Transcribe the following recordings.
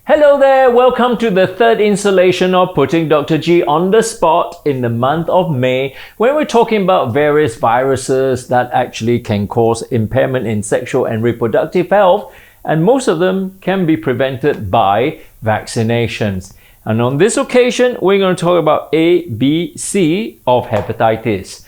Hello there, welcome to the third installation of Putting Dr. G on the Spot in the month of May, where we're talking about various viruses that actually can cause impairment in sexual and reproductive health, and most of them can be prevented by vaccinations. And on this occasion, we're going to talk about A, B, C of hepatitis.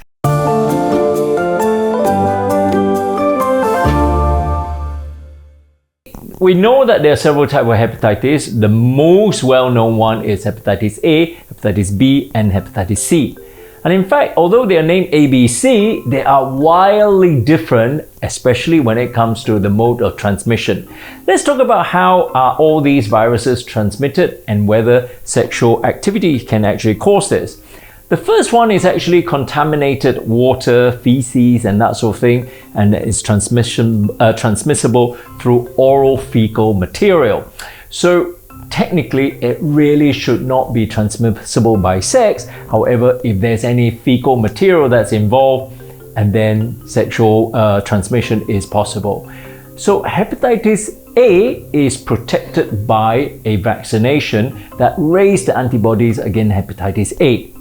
We know that there are several types of hepatitis. The most well-known one is hepatitis A, hepatitis B, and hepatitis C. And in fact, although they are named A, B, C, they are wildly different, especially when it comes to the mode of transmission. Let's talk about how are all these viruses transmitted and whether sexual activity can actually cause this. The first one is actually contaminated water, feces, and that sort of thing, and it's transmissible through oral fecal material. So technically, it really should not be transmissible by sex. However, if there's any fecal material that's involved, and then sexual transmission is possible. So hepatitis A is protected by a vaccination that raised the antibodies against hepatitis A.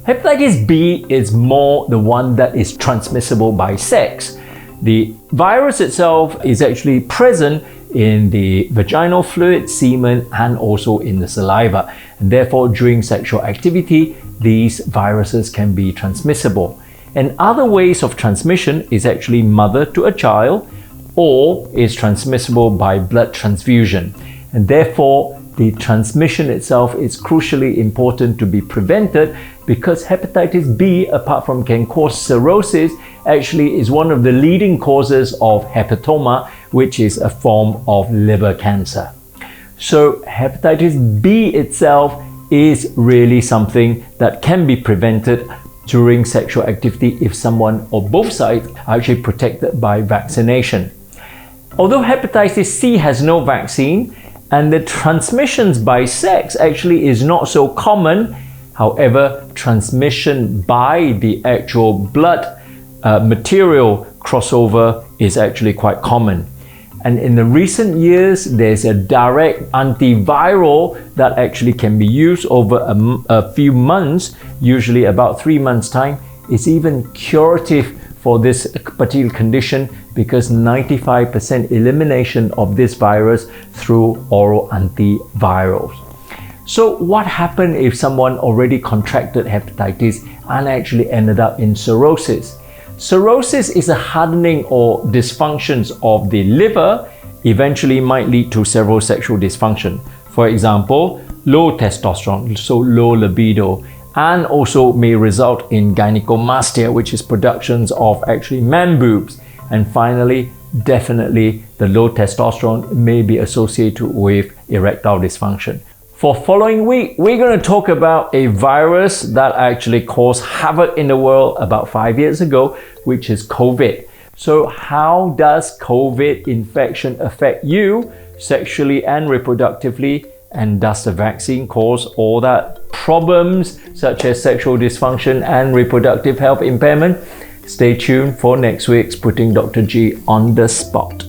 Hepatitis B is more the one that is transmissible by sex. The virus itself is actually present in the vaginal fluid, semen, and also in the saliva. And therefore, during sexual activity, these viruses can be transmissible. And other ways of transmission is actually mother to a child, or is transmissible by blood transfusion. And therefore, the transmission itself is crucially important to be prevented, because hepatitis B, apart from can cause cirrhosis, actually is one of the leading causes of hepatoma, which is a form of liver cancer. So hepatitis B itself is really something that can be prevented during sexual activity if someone or both sides are actually protected by vaccination. Although hepatitis C has no vaccine, and the transmissions by sex actually is not so common. However, transmission by the actual blood material crossover is actually quite common. And in the recent years, there's a direct antiviral that actually can be used over a few months, usually about 3 months' time. It's even curative for this particular condition because 95% elimination of this virus through oral antivirals. So what happened if someone already contracted hepatitis and actually ended up in cirrhosis? Cirrhosis is a hardening or dysfunctions of the liver, eventually might lead to several sexual dysfunction. For example, low testosterone, so low libido, and also may result in gynecomastia, which is productions of actually man boobs. And finally, definitely the low testosterone may be associated with erectile dysfunction. For following week, we're going to talk about a virus that actually caused havoc in the world about 5 years ago, which is COVID. So how does COVID infection affect you sexually and reproductively? And does the vaccine cause all that problems such as sexual dysfunction and reproductive health impairment? Stay tuned for next week's Putting Dr. G on the Spot.